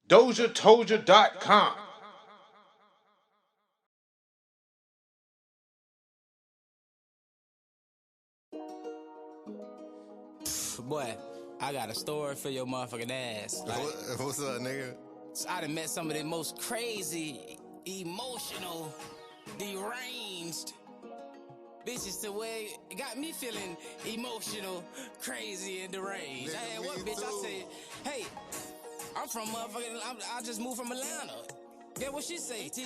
DozhaToldya.com. Boy, I got a story for your motherfucking ass. Like, What's up, nigga? I done met some of the most crazy, emotional, deranged bitches to where it got me feeling emotional, crazy, and deranged. I had one bitch, I said, hey, I'm from motherfucking, I just moved from Atlanta. Get what she say, T?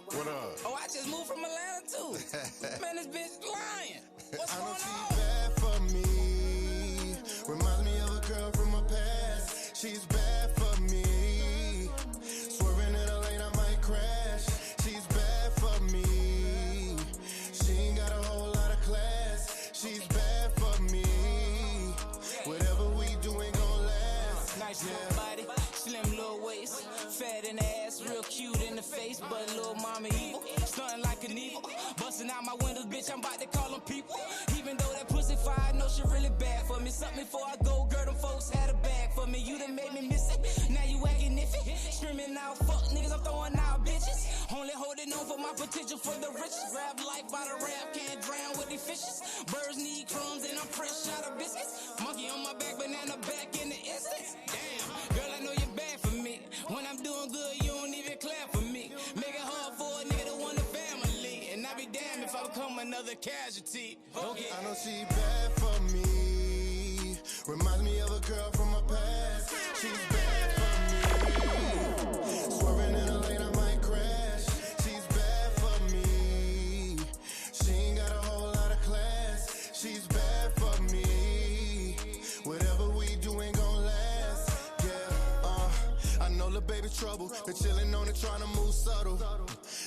What up? Oh, I just moved from Atlanta, too. Man, this bitch lying. What's I going know on? she's bad for me. Reminds me of a girl from my past. She's bad for me. Swerving in a lane, I might crash. She's bad for me. She ain't got a whole lot of class. She's bad for me. Whatever we do ain't gon' last. Nice little body, slim little waist, fat in the ass, real cute in the face, but little mama evil, stunting like an evil, busting out my windows, bitch, I'm about to call them people, even though that pussy fire, I know she really bad for me, something before I go, girl, them folks had a bag for me, you done made me miss it, now you acting iffy, screaming out, fuck niggas, I'm throwing out bitches, only holding on for my potential for the riches, grab life by the rap, can't drown with these fishes, birds need crumbs and I'm fresh out of biscuits, monkey on my back, banana back in the instant, damn, girl, I know you're bad for me, when I'm doing good, you don't even clap for me, make it hard for a nigga to want a family, and I be damned if I become another casualty, okay. I know she bad for me. Reminds me of a girl from my past. She's bad for me. Swerving in a lane, I might crash. She's bad for me. She ain't got a whole lot of class. She's bad for me. Whatever we do ain't gon' last. Yeah, I know the baby trouble. They're chillin' on it, trying to move subtle.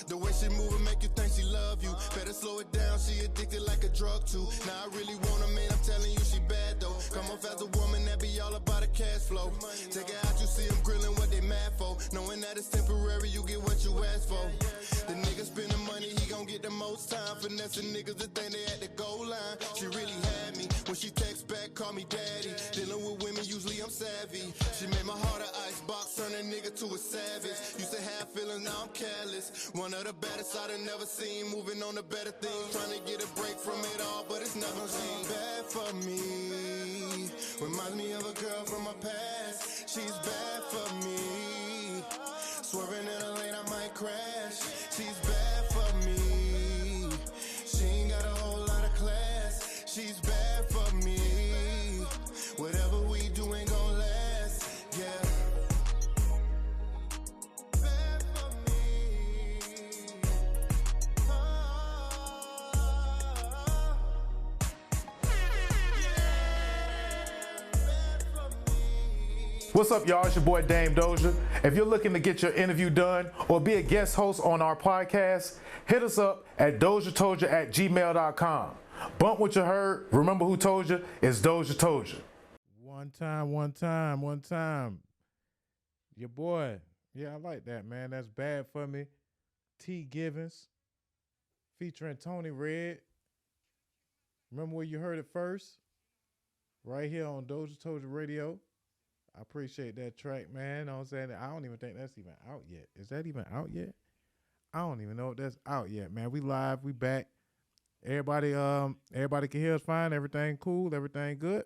The way she move it make you think she love you. Better slow it down, she addicted like a drug too. Now I really want her, man, I'm telling you she bad though. Come off as a woman that be all about the cash flow. Take it out, you see them grilling what they mad for. Knowing that it's temporary, you get what you ask for. The nigga spending money, he gon' get the most time. Finessing niggas that think they at the goal line. She really had me. When she text back, call me daddy. Dealing with women, usually I'm savvy. She made my heart an icebox, turn a nigga to a savage. Used to have feelings, now I'm careless. One of the baddest I'd have never seen. Moving on to better things, trying to get a break from it all, but it's never been bad for me. Reminds me of a girl from my past. She's bad for me. Swerving in a lane, I might crash. She's bad for me. She ain't got a whole lot of class. She's bad for me. Whatever we do ain't gon' last. Yeah. Bad for me. What's up, y'all? It's your boy Dame Doja. If you're looking to get your interview done or be a guest host on our podcast, hit us up at DozhaToldya@gmail.com. Bump what you heard. Remember who told you? It's Doja told you. One time. Your boy. Yeah, I like that, man. That's Bad for Me. T. Givens featuring Tony Red. Remember where you heard it first? Right here on DozhaToldya Radio. I appreciate that track, man. You know what I'm saying? I don't even think that's even out yet. Is that even out yet? I don't even know if that's out yet, man. We live, we back. Everybody can hear us fine. Everything cool, everything good.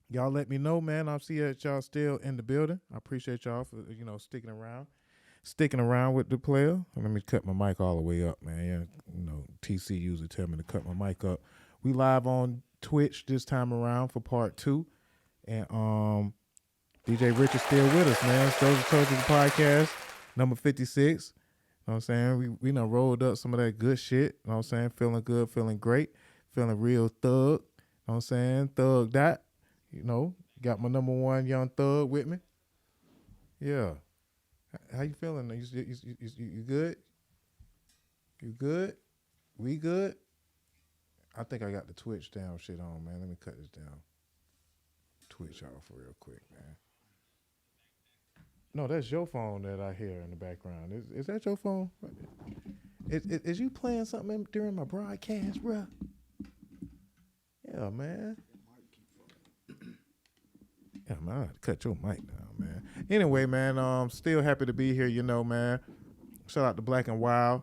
Y'all let me know, man. I see that y'all still in the building. I appreciate y'all for, sticking around with the player. Let me cut my mic all the way up, man. Yeah, TC usually tell me to cut my mic up. We live on Twitch this time around for part 2. And DJ Rich is still with us, man. It's DozhaToldya Podcast, number 56. You know what I'm saying? We done rolled up some of that good shit. You know what I'm saying? Feeling good, feeling great, feeling real thug. You know what I'm saying? Thug that. Got my number one young thug with me. Yeah. How you feeling? You good? You good? We good? I think I got the Twitch down shit on, man. Let me cut this down. Twitch off real quick, man. No, that's your phone that I hear in the background. Is that your phone? Is you playing something during my broadcast, bro? Yeah, man. Yeah, man, I cut your mic down. man. Anyway, man, still happy to be here, man. Shout out to Black and Wild.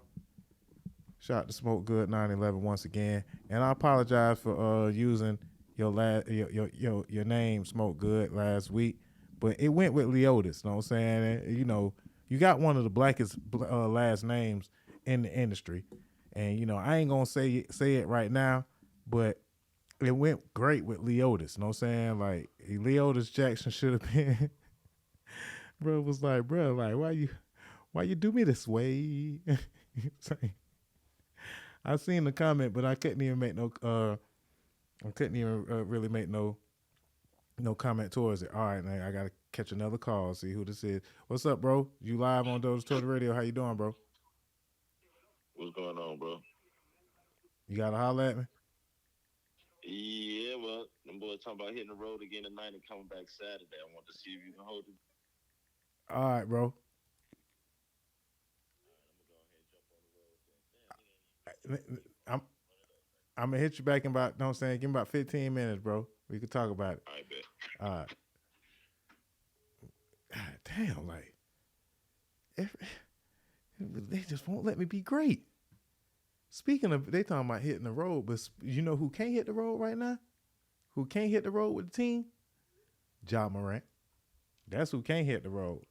Shout out to Smoke Good 911 once again. And I apologize for using your name, Smoke Good, last week. But it went with Leotis, know what I'm saying? And, you got one of the blackest last names in the industry. And, I ain't going to say it right now, but it went great with Leotis, know what I'm saying? Like, Leotis Jackson should have been. Bro was like, why you do me this way? I seen the comment, but I couldn't even make really make no comment towards it. All right, now I gotta catch another call, see who this is. What's up, bro? You live on DozhaToldya Radio. How you doing, bro? What's going on, bro? You gotta holler at me? Yeah, well, them boys talking about hitting the road again tonight and coming back Saturday. I want to see if you can hold it. All right, bro. I'm gonna hit you back in about, know what I'm saying, give me about 15 minutes, bro. We can talk about it. I bet. All right. God damn, like, they just won't let me be great. Speaking of, they talking about hitting the road, but you know who can't hit the road right now? Who can't hit the road with the team? Ja Morant. That's who can't hit the road.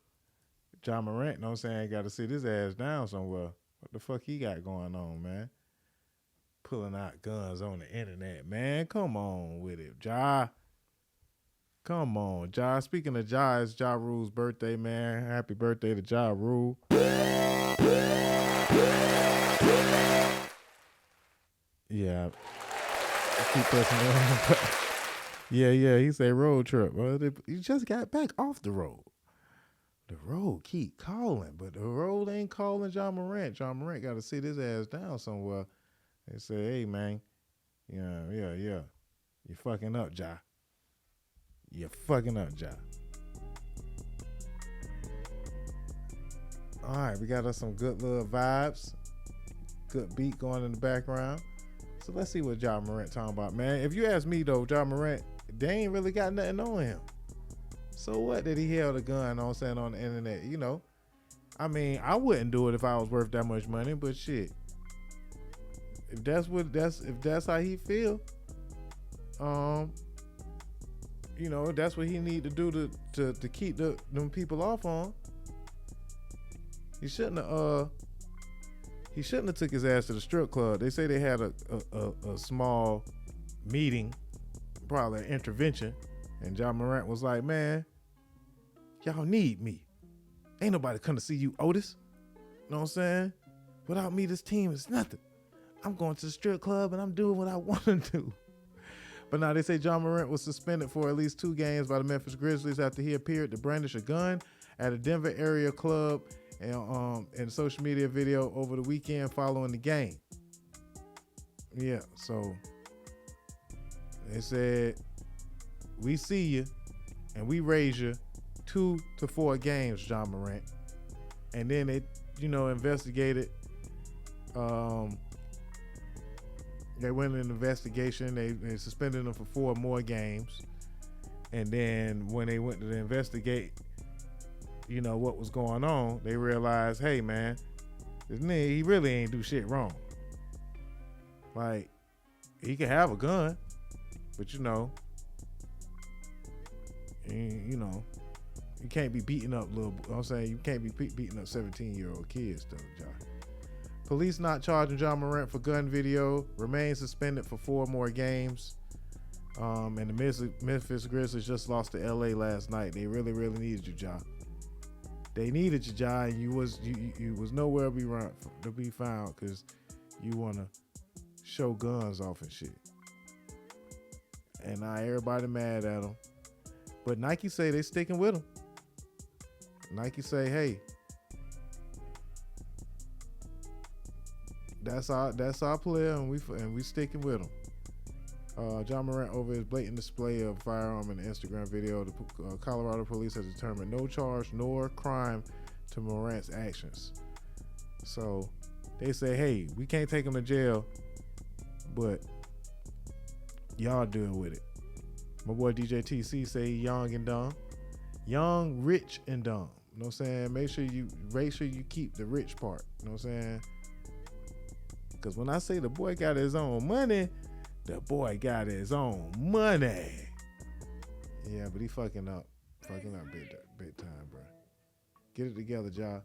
Ja Morant, know what I'm saying, got to sit his ass down somewhere. What the fuck he got going on, man? Pulling out guns on the internet, man. Come on with it, Ja. Come on, Ja. Speaking of Ja, it's Ja Rule's birthday, man. Happy birthday to Ja Rule. Yeah. I keep pressing on. Yeah, he say road trip. Well, he just got back off the road. The road keep calling, but the road ain't calling Ja Morant. Ja Morant got to sit his ass down somewhere. They say, hey, man, yeah. You fucking up, Ja. You're fucking up, Ja. All right, we got us some good little vibes. Good beat going in the background. So let's see what Ja Morant talking about, man. If you ask me, though, Ja Morant, they ain't really got nothing on him. So what that he held a gun, know what I'm saying, on the internet, I mean, I wouldn't do it if I was worth that much money, but shit. If that's how he feel, that's what he need to do to keep them people off on. He shouldn't have took his ass to the strip club. They say they had a small meeting, probably an intervention, and Ja Morant was like, man, y'all need me. Ain't nobody come to see you, Otis. Know what I'm saying? Without me, this team is nothing. I'm going to the strip club and I'm doing what I want to do. But now they say Ja Morant was suspended for at least 2 games by the Memphis Grizzlies after he appeared to brandish a gun at a Denver area club and in social media video over the weekend following the game. Yeah, so they said, we see you and we raise you 2 to 4 games, Ja Morant. And then they, investigated. They went in an investigation. They suspended him for 4 more games. And then when they went to investigate, what was going on, they realized, hey, man, this nigga, he really ain't do shit wrong. Like, he can have a gun, but you can't be beating up you can't be beating up 17-year-old kids, though, John. Police not charging Ja Morant for gun video. Remains suspended for 4 more games. And the Memphis Grizzlies just lost to LA last night. They really, really needed you, Ja. They needed you, Ja, and you was nowhere to be found because you wanna show guns off and shit. And now everybody mad at him. But Nike say they sticking with him. Nike say, hey, that's our player, and we sticking with him. Ja Morant, over his blatant display of firearm in the Instagram video, the Colorado police has determined no charge nor crime to Morant's actions. So they say, hey, we can't take him to jail, but y'all deal with it. My boy DJ TC say he young and dumb. Young, rich, and dumb. You know what I'm saying? Make sure you keep the rich part. You know what I'm saying? Because when I say the boy got his own money, the boy got his own money. Yeah, but he fucking up big time, bro. Get it together, Ja.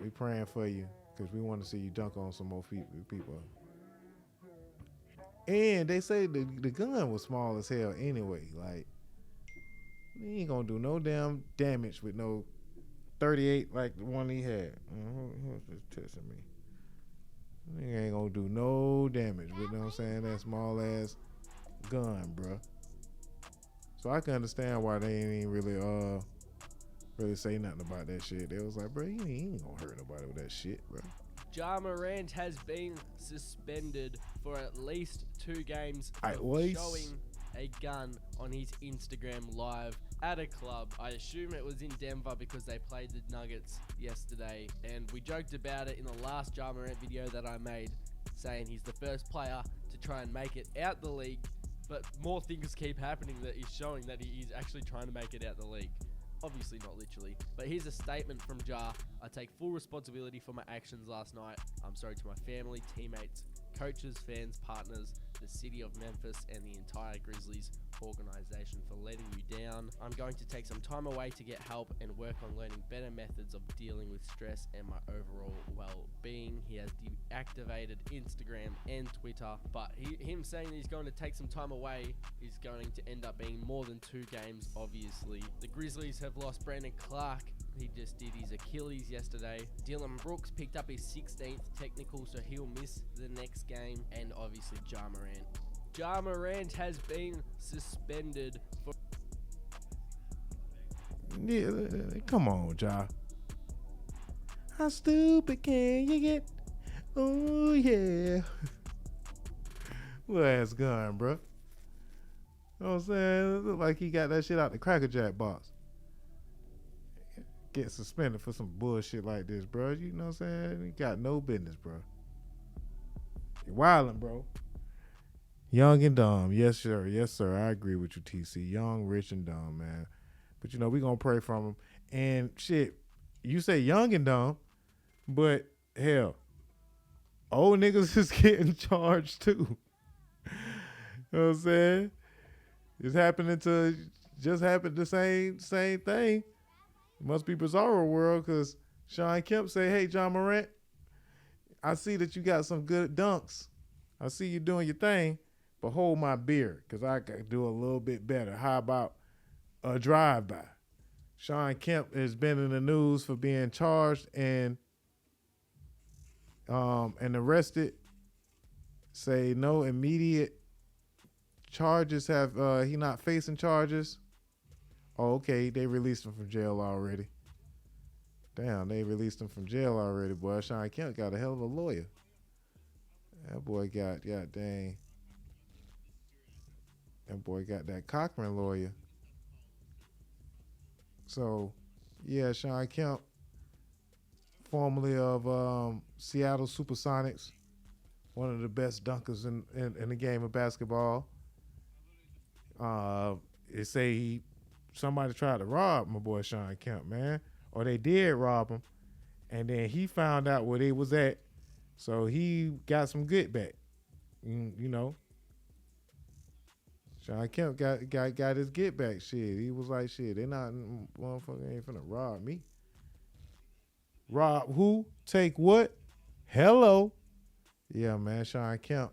We praying for you because we want to see you dunk on some more people. And they say the gun was small as hell anyway. Like, he ain't gonna do no damn damage with no 38 like the one he had. Who's just testing me? He ain't gonna do no damage with, you know what I'm saying, that small ass gun, bro. So I can understand why they ain't even really say nothing about that shit. They was like, bro, he ain't gonna hurt nobody with that shit, bro. Ja Morant has been suspended for at least 2 games for showing a gun on his Instagram live at a club. I assume it was in Denver because they played the Nuggets yesterday, and we joked about it in the last Ja Morant video that I made, saying he's the first player to try and make it out the league, but more things keep happening that is showing that he is actually trying to make it out the league. Obviously not literally, but here's a statement from Ja. I take full responsibility for my actions last night. I'm sorry to my family, teammates, coaches, fans, partners, the city of Memphis, and the entire Grizzlies organization for letting you down. I'm going to take some time away to get help and work on learning better methods of dealing with stress and my overall well-being. He has deactivated Instagram and Twitter, but him saying he's going to take some time away is going to end up being more than 2 games, obviously. The Grizzlies have lost Brandon Clark. He just did his Achilles yesterday. Dylan Brooks picked up his 16th technical, so he'll miss the next game. And obviously Ja Morant. Ja Morant has been suspended for... Yeah, come on, Ja. How stupid can you get? Oh, yeah. What ass gun, bro? You know what I'm saying? It look like he got that shit out the Cracker Jack box. Get suspended for some bullshit like this, bro. You know what I'm saying? You got no business, bro. You're wildin', bro. Young and dumb. Yes, sir. Yes, sir. I agree with you, TC. Young, rich, and dumb, man. But, you know, we going to pray from him. And, shit, you say young and dumb, but, hell, old niggas is getting charged, too. You know what I'm saying? Just happened the same thing. It must be bizarro world because Sean Kemp say, hey, Ja Morant, I see that you got some good dunks. I see you doing your thing, but hold my beer because I can do a little bit better. How about a drive-by? Sean Kemp has been in the news for being charged and arrested. Say no immediate charges have he not facing charges. Oh, okay, they released him from jail already. Damn, they released him from jail already, boy. Sean Kemp got a hell of a lawyer. That boy got dang. That boy got that Cochran lawyer. So, yeah, Sean Kemp, formerly of Seattle Supersonics, one of the best dunkers in the game of basketball. They say somebody tried to rob my boy Sean Kemp, man. Or they did rob him. And then he found out where they was at. So he got some good back. You know. Sean Kemp got his get back shit. He was like, shit, they not, motherfucker ain't finna rob me. Rob who? Take what? Hello. Yeah, man, Sean Kemp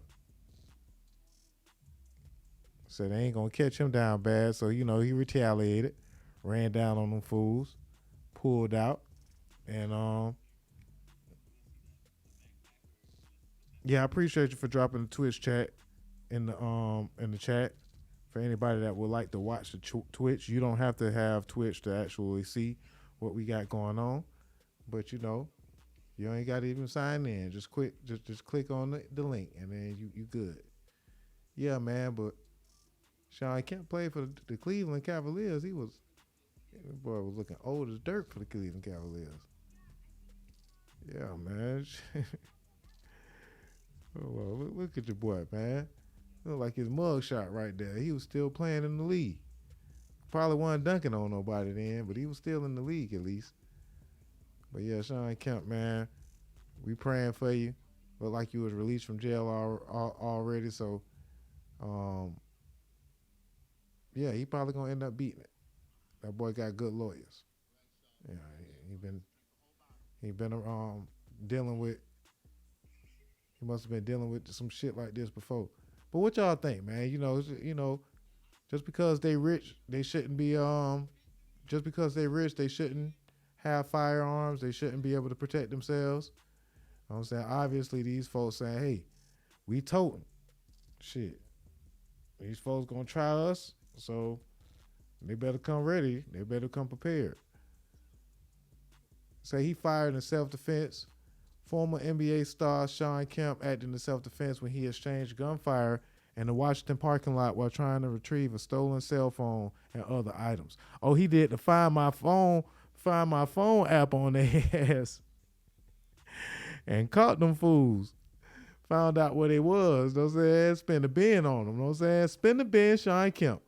said they ain't gonna catch him down bad. So, you know, he retaliated, ran down on them fools, pulled out, and yeah, I appreciate you for dropping the Twitch chat in the chat. For anybody that would like to watch the Twitch, you don't have to have Twitch to actually see what we got going on. But, you know, you ain't got to even sign in. Just click on the link, and then you good. Yeah, man, but Sean Kemp played for the Cleveland Cavaliers. That boy was looking old as dirt for the Cleveland Cavaliers. Yeah, man. Oh, well, look at your boy, man. Look like his mug shot right there. He was still playing in the league. probably wasn't dunking on nobody then, but he was still in the league at least. But yeah, Shawn Kemp, man, we praying for you. Looked like you was released from jail already, so yeah, he probably gonna end up beating it. That boy got good lawyers. Yeah, he been dealing with. He must have been dealing with some shit like this before. But what y'all think, man? You know, just because they rich, they shouldn't be just because they rich, they shouldn't have firearms. They shouldn't be able to protect themselves. You know what I'm saying? Obviously, these folks saying, hey, we toting. Shit. These folks gonna try us, so they better come ready. They better come prepared. Say he fired in self-defense. Former NBA star Shawn Kemp acted in self-defense when he exchanged gunfire in the Washington parking lot while trying to retrieve a stolen cell phone and other items. Oh, he did the Find My Phone app on their ass and caught them fools. Found out what it was. Know what I'm saying? Spin the bin on them. Know what I'm saying? Spin the bin, Shawn Kemp.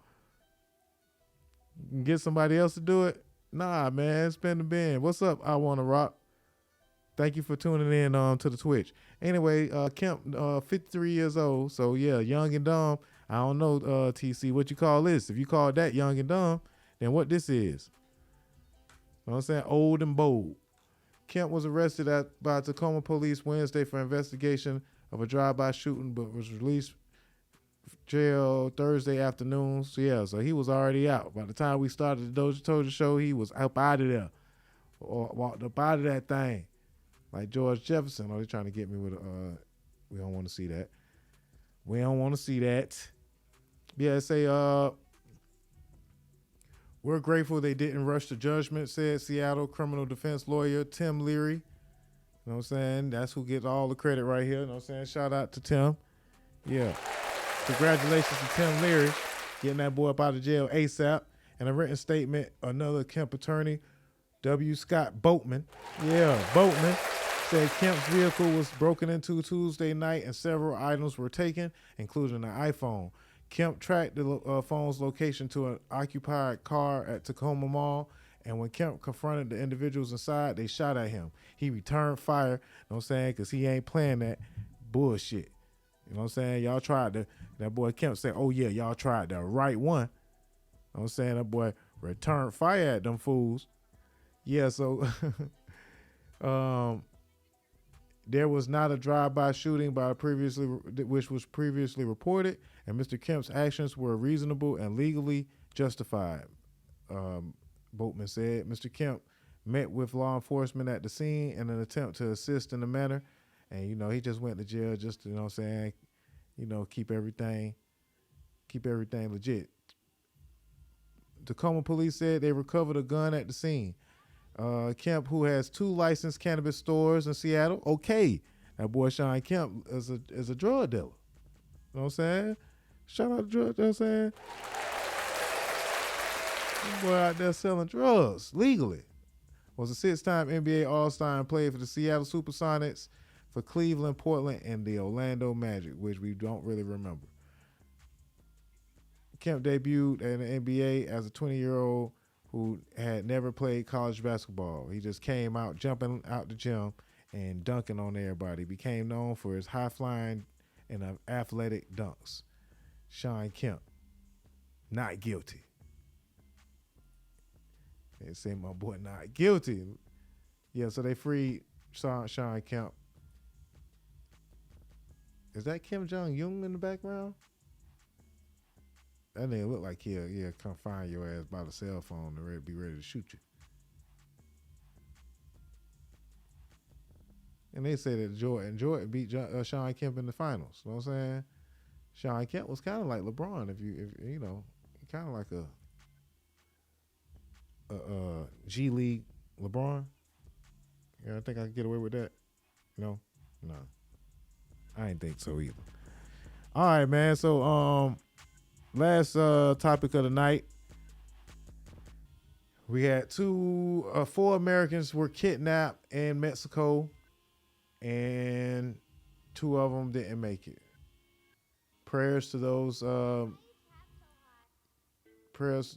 You can get somebody else to do it? Nah, man. Spin the bin. What's up, I Wanna Rock? Thank you for tuning in to the Twitch. Anyway, Kemp, 53 years old. So, yeah, young and dumb. I don't know, TC, what you call this. If you call that young and dumb, then what this is. You know what I'm saying? Old and bold. Kemp was arrested by Tacoma police Wednesday for investigation of a drive-by shooting, but was released jail Thursday afternoon. So, yeah, so he was already out. By the time we started the DozhaToldya show, he was up out of there. Or walked up out of that thing. Like George Jefferson. Oh, they're trying to get me with we don't want to see that. We don't want to see that. Yeah, say, we're grateful they didn't rush to judgment, said Seattle criminal defense lawyer Tim Leary. You know what I'm saying? That's who gets all the credit right here. You know what I'm saying? Shout out to Tim. Yeah. Congratulations to Tim Leary getting that boy up out of jail ASAP. In a written statement, another Kemp attorney, W. Scott Boatman. Yeah, Boatman. Said Kemp's vehicle was broken into Tuesday night and several items were taken, including an iPhone. Kemp tracked the phone's location to an occupied car at Tacoma Mall, and when Kemp confronted the individuals inside, they shot at him. He returned fire, you know what I'm saying, because he ain't playing that bullshit. You know what I'm saying? Y'all tried that boy Kemp said, oh yeah, y'all tried the right one. You know what I'm saying? That boy returned fire at them fools. Yeah, so there was not a drive-by shooting which was previously reported, and Mr. Kemp's actions were reasonable and legally justified, Boatman said. Mr. Kemp met with law enforcement at the scene in an attempt to assist in the matter, and, you know, he just went to jail just to, you know what I'm saying, you know, keep everything legit. Tacoma police said they recovered a gun at the scene. Kemp, who has 2 licensed cannabis stores in Seattle. Okay, that boy Shawn Kemp is a drug dealer. You know what I'm saying? Shout out to drug, you know what I'm saying? This boy out there selling drugs legally. Was a 6-time NBA All-Star and played for the Seattle Supersonics, for Cleveland, Portland, and the Orlando Magic, which we don't really remember. Kemp debuted in the NBA as a 20-year-old who had never played college basketball. He just came out jumping out the gym and dunking on everybody. Became known for his high-flying and athletic dunks. Shawn Kemp, not guilty. They say my boy not guilty. Yeah, so they freed Shawn Kemp. Is that Kim Jong-un in the background? That nigga look like he'll come find your ass by the cell phone and be ready to shoot you. And they say that Jordan beat Shawn Kemp in the finals. You know what I'm saying? Shawn Kemp was kind of like LeBron, if you know, kind of like a G League LeBron. Yeah, I think I could get away with that. No, I ain't think so either. All right, man. So last topic of the night. We had 4 Americans were kidnapped in Mexico, and 2 of them didn't make it. Prayers to those. Prayers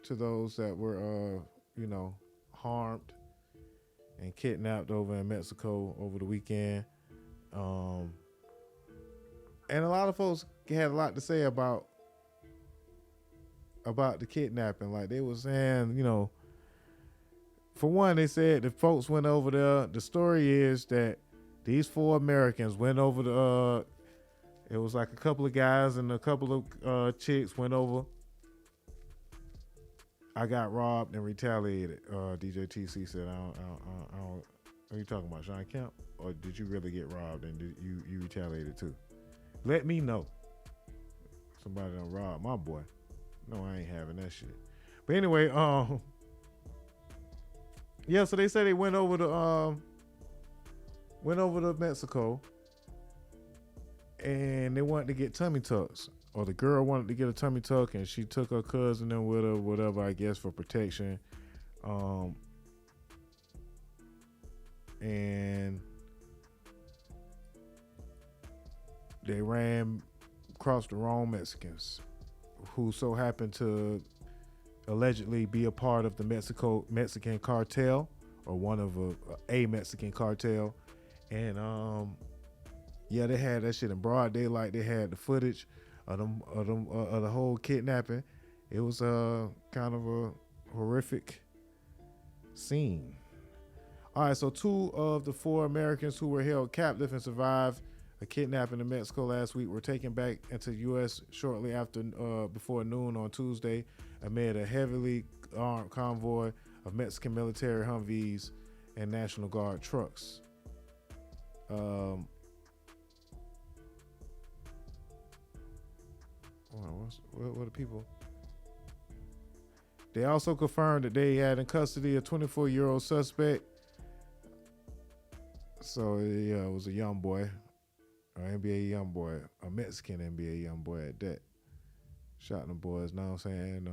to those that were, harmed and kidnapped over in Mexico over the weekend. And a lot of folks had a lot to say about the kidnapping. Like they were saying, for one, they said the folks went over there. The story is that these 4 Americans went over the, it was like a couple of guys and a couple of chicks went over. I got robbed and retaliated. DJ TC said, I don't, are you talking about Sean Kemp? Or did you really get robbed and did you retaliated too? Let me know. Somebody done robbed my boy. No, I ain't having that shit. But anyway, yeah, so they said they went over to Mexico and they wanted to get tummy tucks. Or the girl wanted to get a tummy tuck and she took her cousin in with her, whatever, I guess, for protection. And they ran across the wrong Mexicans who so happened to allegedly be a part of the Mexican cartel, or one of a Mexican cartel. And yeah, they had that shit in broad daylight. They had the footage of the whole kidnapping. It was kind of a horrific scene. All right, so 2 of the 4 Americans who were held captive and survived a kidnapping in Mexico last week were taken back into the U.S. shortly after before noon on Tuesday amid a heavily armed convoy of Mexican military Humvees and National Guard trucks. What are people? They also confirmed that they had in custody a 24-year-old suspect. So yeah, it was a young boy, an NBA young boy, a Mexican NBA young boy at that. Shot the boys, know what I'm saying?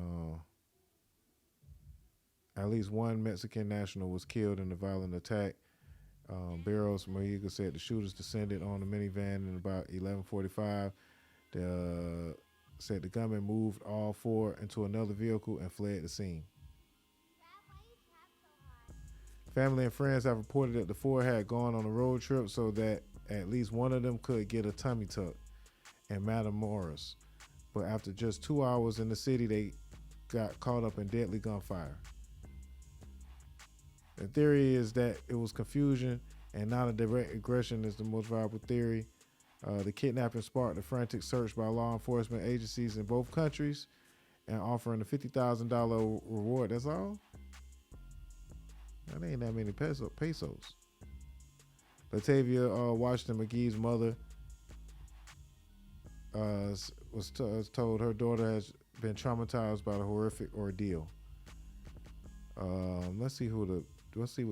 At least one Mexican national was killed in the violent attack. Barros Mojica said the shooters descended on the minivan in about 11:45. Said the gunman moved all 4 into another vehicle and fled the scene. Family and friends have reported that the 4 had gone on a road trip so that at least one of them could get a tummy tuck in Matamoros. But after just 2 hours in the city, they got caught up in deadly gunfire. The theory is that it was confusion and not a direct aggression is the most viable theory. The kidnapping sparked a frantic search by law enforcement agencies in both countries and offering a $50,000 reward. That's all? That ain't that many pesos. Latavia Washington McGee's mother was told her daughter has been traumatized by the horrific ordeal. Let's see what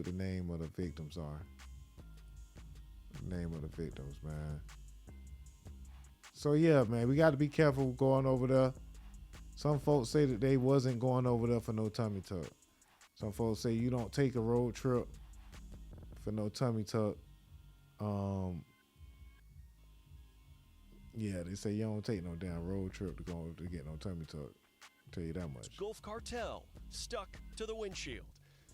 the name of the victims are. Name of the victims, man. So yeah, man, we got to be careful going over there. Some folks say that they wasn't going over there for no tummy tuck. Some folks say you don't take a road trip for no tummy tuck. Yeah, they say you don't take no damn road trip to go to get no tummy tuck. I'll tell you that much. Gulf cartel stuck to the windshield.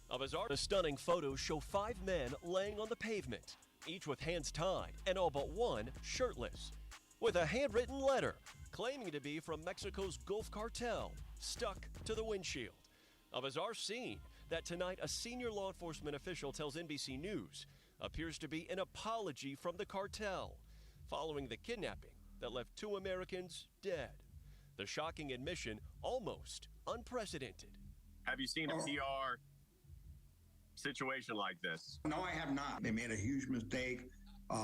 A stunning photos show 5 men laying on the pavement, each with hands tied and all but one shirtless, with a handwritten letter claiming to be from Mexico's Gulf cartel stuck to the windshield. A bizarre scene that tonight a senior law enforcement official tells NBC News appears to be an apology from the cartel following the kidnapping that left 2 Americans dead. The shocking admission almost unprecedented. Have you seen a PR situation like this? No, I have not. They made a huge mistake.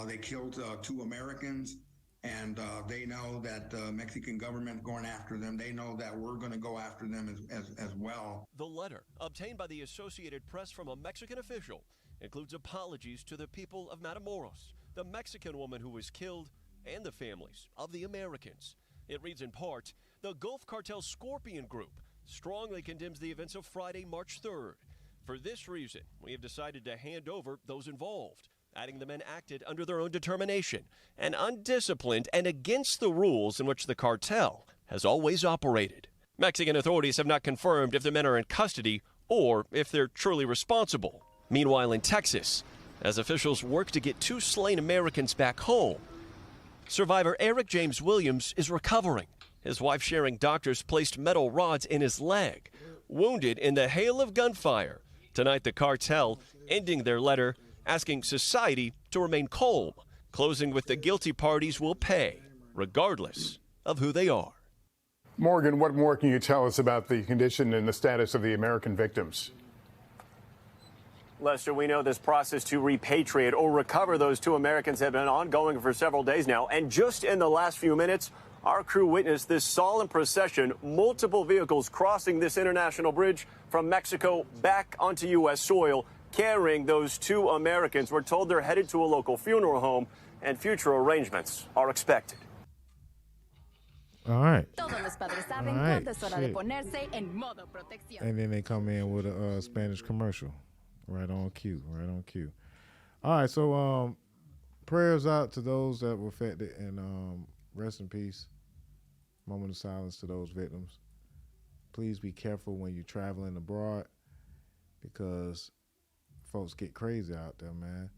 They killed 2 Americans, and they know that the Mexican government going after them. They know that we're going to go after them as well. The letter, obtained by the Associated Press from a Mexican official, includes apologies to the people of Matamoros, the Mexican woman who was killed, and the families of the Americans. It reads in part, the Gulf Cartel Scorpion Group strongly condemns the events of Friday, March 3rd. For this reason, we have decided to hand over those involved, adding the men acted under their own determination and undisciplined and against the rules in which the cartel has always operated. Mexican authorities have not confirmed if the men are in custody or if they're truly responsible. Meanwhile, in Texas, as officials work to get 2 slain Americans back home, survivor Eric James Williams is recovering. His wife sharing doctors placed metal rods in his leg, wounded in the hail of gunfire. Tonight, the cartel ending their letter asking society to remain calm, closing with the guilty parties will pay, regardless of who they are. Morgan, what more can you tell us about the condition and the status of the American victims? Lester, we know this process to repatriate or recover those 2 Americans have been ongoing for several days now. And just in the last few minutes, our crew witnessed this solemn procession, multiple vehicles crossing this international bridge from Mexico back onto U.S. soil, carrying those 2 Americans. We're told they're headed to a local funeral home, and future arrangements are expected. All right. Todos los padres saben Right. cuándo es hora de ponerse en modo protección. And then they come in with a Spanish commercial. Right on cue. Right on cue. All right. So prayers out to those that were affected, and rest in peace. Moment of silence to those victims. Please be careful when you're traveling abroad, because folks get crazy out there, man.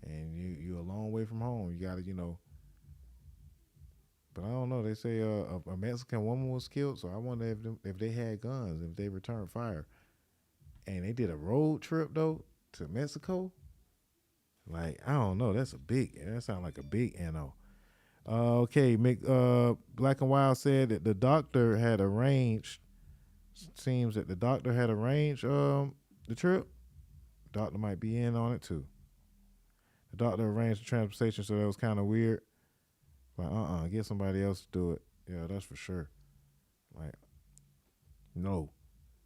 And you're a long way from home. You got to, But I don't know. They say a Mexican woman was killed, so I wonder if they had guns, if they returned fire. And they did a road trip, though, to Mexico. Like, I don't know. That sounds like a big NO. Okay, Black and Wild said that the doctor had arranged, seems that the doctor had arranged the trip. The doctor might be in on it, too. The doctor arranged the transportation, so that was kind of weird. Like, get somebody else to do it. Yeah, that's for sure. Like, no.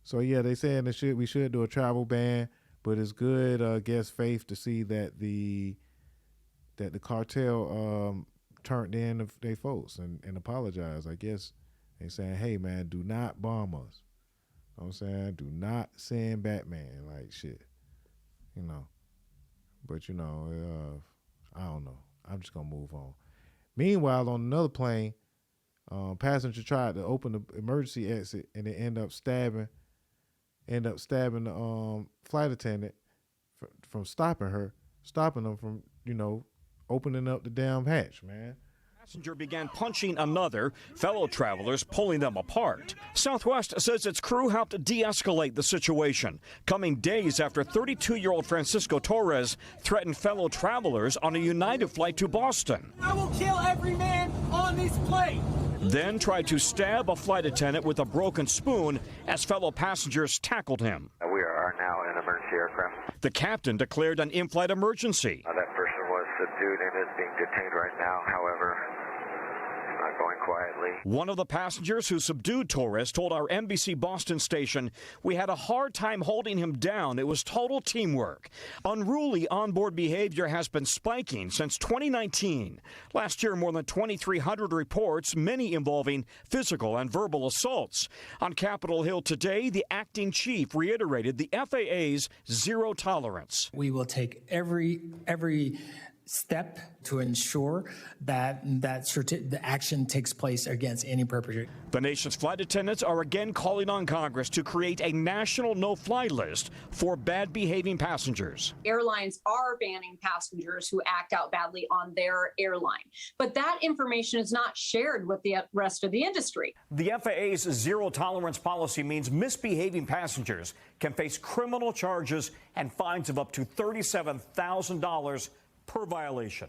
So, yeah, they saying we should do a travel ban, but it's good, faith to see that the cartel turned in their folks and apologized. I guess they saying, hey, man, do not bomb us. You know what I'm saying? Do not send Batman. Like, shit. But, I don't know. I'm just going to move on. Meanwhile, on another plane, passenger tried to open the emergency exit, and they end up stabbing the flight attendant from stopping them from, opening up the damn hatch, man. Passenger began punching another, fellow travelers pulling them apart. Southwest says its crew helped de-escalate the situation, coming days after 32-year-old Francisco Torres threatened fellow travelers on a United flight to Boston. I will kill every man on this plane. Then tried to stab a flight attendant with a broken spoon as fellow passengers tackled him. We are now in emergency aircraft. The captain declared an in-flight emergency. That person was subdued and is being detained right now. However, not going quietly. One of the passengers who subdued Torres told our NBC Boston station, "We had a hard time holding him down. It was total teamwork. Unruly onboard behavior has been spiking since 2019. Last year, more than 2,300 reports, many involving physical and verbal assaults. On Capitol Hill today, the acting chief reiterated the FAA's zero tolerance. We will take every step to ensure that the action takes place against any perpetrator." The nation's flight attendants are again calling on Congress to create a national no-fly list for bad-behaving passengers. Airlines are banning passengers who act out badly on their airline, but that information is not shared with the rest of the industry. The FAA's zero-tolerance policy means misbehaving passengers can face criminal charges and fines of up to $37,000 per violation.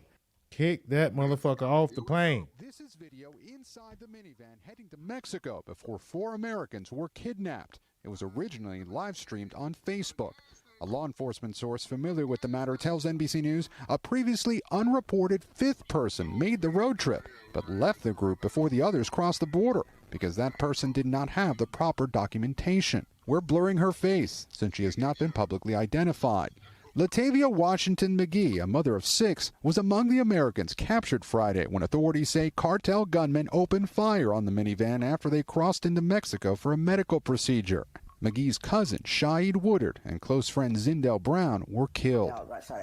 Kick that motherfucker off the plane. This is video inside the minivan heading to Mexico before 4 Americans were kidnapped. It was originally live streamed on Facebook. A law enforcement source familiar with the matter tells NBC News a previously unreported 5th person made the road trip, but left the group before the others crossed the border because that person did not have the proper documentation. We're blurring her face since she has not been publicly identified. Latavia Washington McGee, a mother of 6, was among the Americans captured Friday when authorities say cartel gunmen opened fire on the minivan after they crossed into Mexico for a medical procedure. McGee's cousin, Shaid Woodard, and close friend Zindel Brown were killed.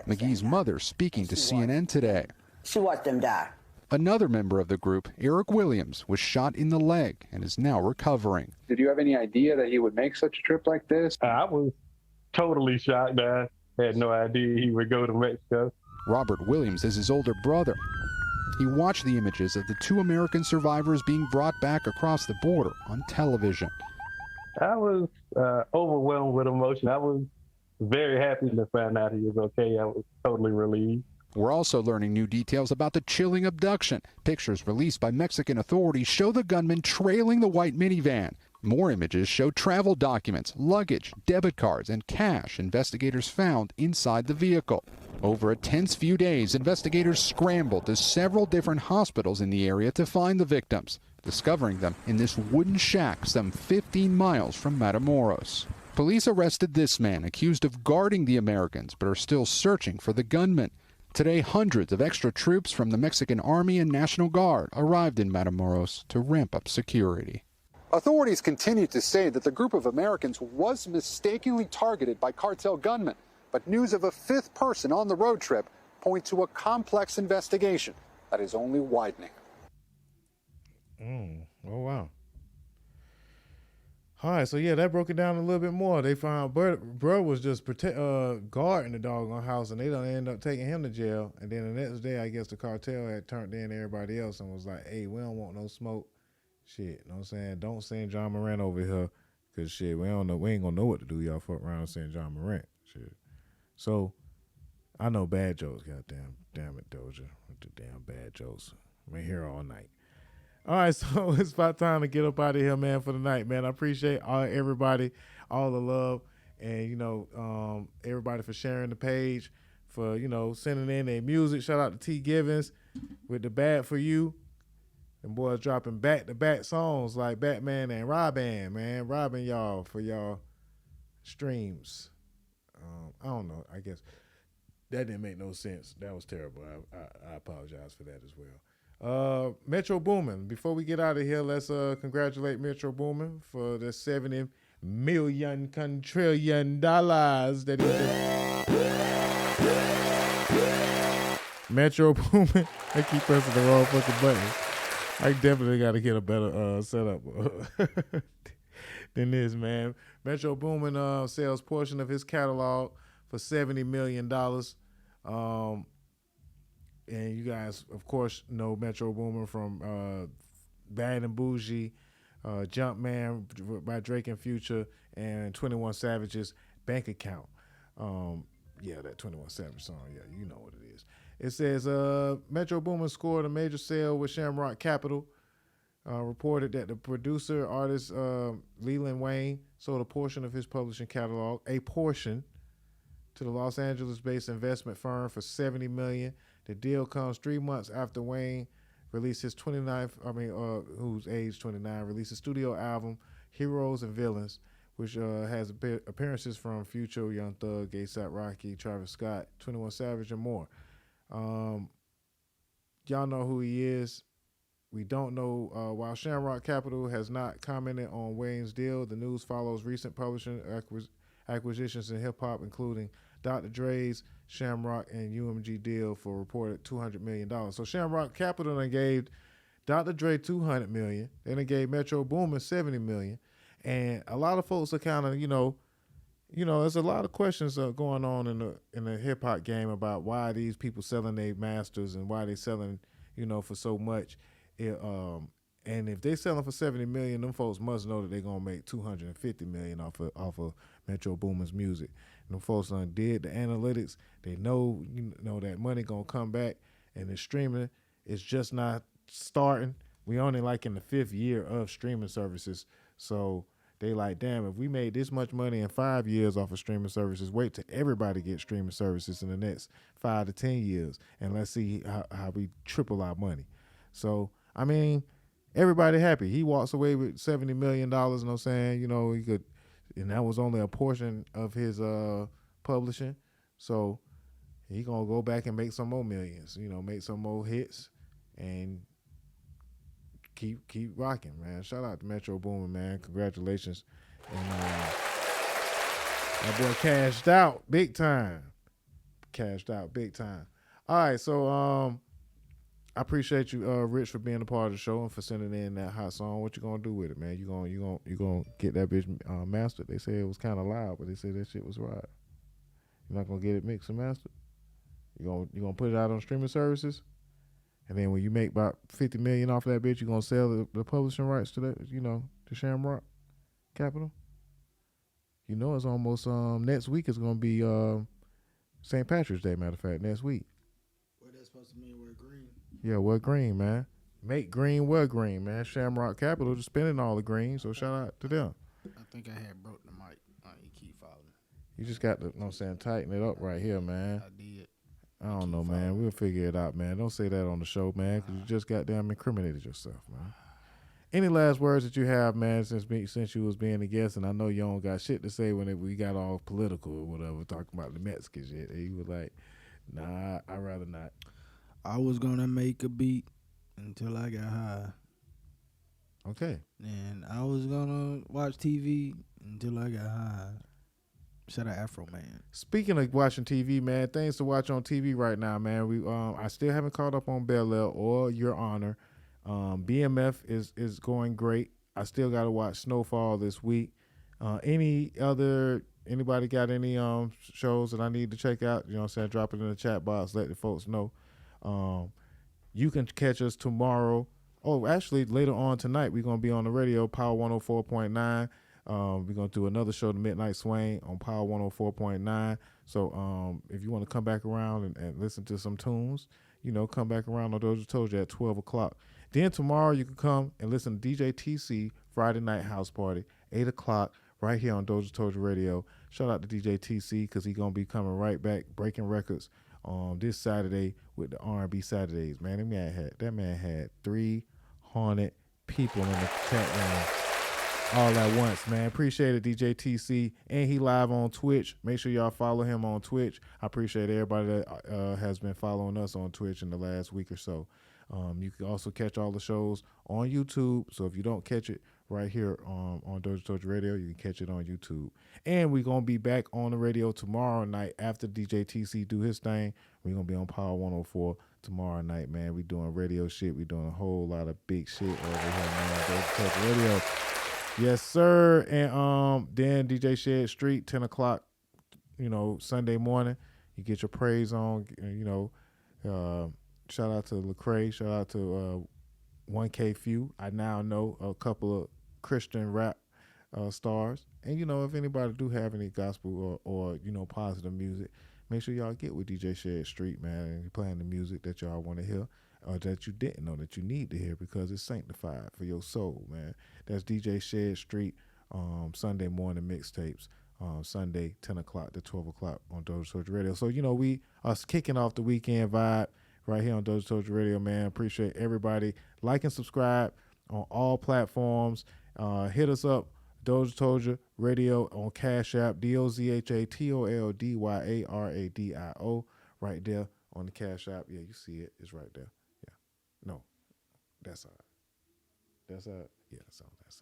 McGee's mother speaking to CNN today. She watched them die. Another member of the group, Eric Williams, was shot in the leg and is now recovering. Did you have any idea that he would make such a trip like this? I was totally shocked. I had no idea he would go to Mexico. Robert Williams is his older brother. He watched the images of the 2 American survivors being brought back across the border on television. I was overwhelmed with emotion. I was very happy to find out he was okay. I was totally relieved. We're also learning new details about the chilling abduction. Pictures released by Mexican authorities show the gunman trailing the white minivan. More images show travel documents, luggage, debit cards, and cash investigators found inside the vehicle. Over a tense few days, investigators scrambled to several different hospitals in the area to find the victims, discovering them in this wooden shack some 15 miles from Matamoros. Police arrested this man accused of guarding the Americans, but are still searching for the gunman. Today, hundreds of extra troops from the Mexican Army and National Guard arrived in Matamoros to ramp up security. Authorities continue to say that the group of Americans was mistakenly targeted by cartel gunmen, but news of a 5th person on the road trip point to a complex investigation that is only widening. Oh, wow. All right, so yeah, that broke it down a little bit more. They found bro was just guarding the doggone house, and they don't end up taking him to jail. And then the next day, I guess the cartel had turned in everybody else and was like, hey, we don't want no smoke. Shit, you know what I'm saying? Don't send John Morant over here, because shit, we ain't gonna know what to do. Y'all fuck around and send John Morant. Shit. So, I know bad jokes, goddamn. Damn it, Doja. With the damn bad jokes. I'm here all night. All right, so it's about time to get up out of here, man, for the night, man. I appreciate everybody, all the love, and, everybody for sharing the page, for, sending in their music. Shout out to T. Givens with the Bad For You. And boys dropping back-to-back songs like Batman and Robin, man. Robbing y'all for y'all streams. I don't know. I guess that didn't make no sense. That was terrible. I apologize for that as well. Metro Boomin. Before we get out of here, let's congratulate Metro Boomin for the $70 million quadrillion that he Metro Boomin. I keep pressing the wrong fucking button. I definitely got to get a better setup than this, man. Metro Boomin sells portion of his catalog for $70 million. And you guys, of course, know Metro Boomin from Bad and Bougie, Jumpman by Drake and Future, and 21 Savage's Bank Account. That 21 Savage song, you know what it is. It says, Metro Boomin scored a major sale with Shamrock Capital. Reported that the producer, artist Leland Wayne, sold a portion of his publishing catalog, to the Los Angeles-based investment firm for $70 million. The deal comes 3 months after Wayne released his who's age 29, released a studio album, Heroes and Villains, which has appearances from Future, Young Thug, A$AP Rocky, Travis Scott, 21 Savage, and more. Y'all know who he is. We don't know. While Shamrock Capital has not commented on Wayne's deal, the news follows recent publishing acquisitions in hip-hop, including Dr. Dre's Shamrock and UMG deal for reported $200 million. So Shamrock Capital then gave Dr. Dre $200 million. Then they gave Metro Boomin $70 million. And a lot of folks are kind of, there's a lot of questions going on in the hip hop game about why these people selling their masters and why they selling, for so much. And if they selling for $70 million, them folks must know that they're gonna make $250 million off of Metro Boomin's music. And them folks done did the analytics. They know that money gonna come back, and the streaming is just not starting. We only like in the 5th year of streaming services, so they like, damn, if we made this much money in 5 years off of streaming services, wait till everybody gets streaming services in the next 5 to 10 years, and let's see how we triple our money. So, I mean, everybody happy. He walks away with $70 million, you know what I'm saying? He could, and that was only a portion of his publishing. So he gonna go back and make some more millions, make some more hits and keep rocking, man. Shout out to Metro Boomin, man. Congratulations. And that boy cashed out big time. All right, so I appreciate you, Rich, for being a part of the show and for sending in that hot song. What you gonna do with it, man? You gonna get that bitch mastered? They say it was kind of loud, but they say that shit was right. You're not gonna get it mixed and mastered. You gonna put it out on streaming services, and then when you make about $50 million off of that bitch, you gonna sell the publishing rights to that, to Shamrock Capital. It's almost next week is gonna be St. Patrick's Day. Matter of fact, next week. What that's supposed to mean? Wear green. Yeah, wear green, man. Make green, wear green, man. Shamrock Capital just spending all the green, so shout out to them. I think I had broke the mic. You keep following. You just got to, tighten it up right here, man. I did. I don't know, man. We'll figure it out, man. Don't say that on the show, man, because you just goddamn incriminated yourself, man. Any last words that you have, man, since you was being a guest, and I know you don't got shit to say when we got all political or whatever, talking about the Mexican shit. And you was like, nah, I'd rather not. I was going to make a beat until I got high. Okay. And I was going to watch TV until I got high. Shout out Afro Man. Speaking of watching TV, man, things to watch on TV right now, man. We I still haven't caught up on Bel Air or Your Honor. BMF is going great. I still got to watch Snowfall this week. Anybody got any shows that I need to check out? You know what I'm saying? Drop it in the chat box. Let the folks know. You can catch us tomorrow. Oh, actually, later on tonight, we're going to be on the radio, Power 104.9. We're going to do another show, The Midnight Swing, on Power 104.9. So if you want to come back around and listen to some tunes, come back around on DozhaToldya at 12 o'clock. Then tomorrow you can come and listen to DJ TC Friday Night House Party, 8 o'clock, right here on DozhaToldya Radio. Shout out to DJ TC because he's going to be coming right back, breaking records this Saturday with the R&B Saturdays. Man, that man had 300 people in the chat room all at once, man. Appreciate it, DJ TC. And he live on Twitch. Make sure y'all follow him on Twitch. I appreciate everybody that has been following us on Twitch in the last week or so. You can also catch all the shows on YouTube. So if you don't catch it right here on DozhaToldya Radio, you can catch it on YouTube. And we're going to be back on the radio tomorrow night after DJ TC do his thing. We're going to be on Power 104 tomorrow night, man. We doing radio shit. We doing a whole lot of big shit over here, man. DozhaToldya Radio. Yes, sir. And then DJ Shed Street, 10 o'clock, Sunday morning. You get your praise on, shout out to Lecrae. Shout out to 1K Few. I now know a couple of Christian rap stars. And, if anybody do have any gospel or positive music, make sure y'all get with DJ Shed Street, man, and playing the music that y'all want to hear or that you didn't know that you need to hear because it's sanctified for your soul, man. That's DJ Shed Street, Sunday morning mixtapes, Sunday, 10 o'clock to 12 o'clock on DozhaToldya Radio. So, we are kicking off the weekend vibe right here on DozhaToldya Radio, man. Appreciate everybody. Like and subscribe on all platforms. Hit us up, DozhaToldya Radio on Cash App, DozhaToldyaRadio, right there on the Cash App. Yeah, you see it. It's right there. Yeah. No, that side. That side? Yeah, it's on that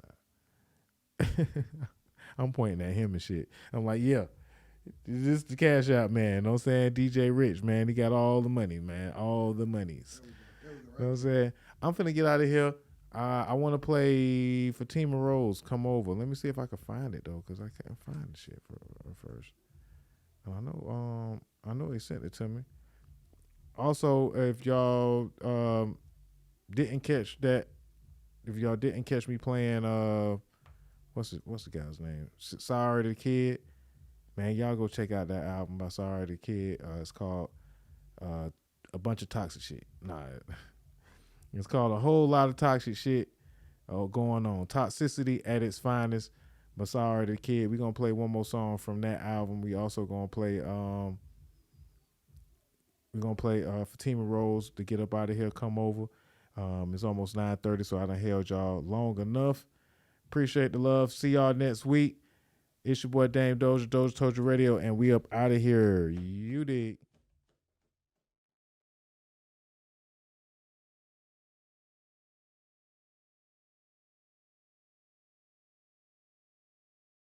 side. I'm pointing at him and shit. I'm like, yeah, this is the Cash App, man. You know what I'm saying? DJ Rich, man. He got all the money, man. All the monies. You know what I'm saying? I'm finna get out of here. I want to play Fatima Rose, Come Over. Let me see if I can find it, though, because I can't find the shit first. I know he sent it to me. Also, if y'all didn't catch that, if y'all didn't catch me playing, what's the guy's name? Sorry the Kid. Man, y'all go check out that album by Sorry the Kid. It's called A Bunch of Toxic Shit. Nah, it's called A Whole Lot of Toxic Shit going on. Toxicity at its finest by Sorry the Kid. We're going to play one more song from that album. We also going to play Fatima Rose to get up out of here, Come Over. It's almost 9:30, so I done held y'all long enough. Appreciate the love. See y'all next week. It's your boy Dame Doja, DozhaToldya Radio, and we up out of here. You dig.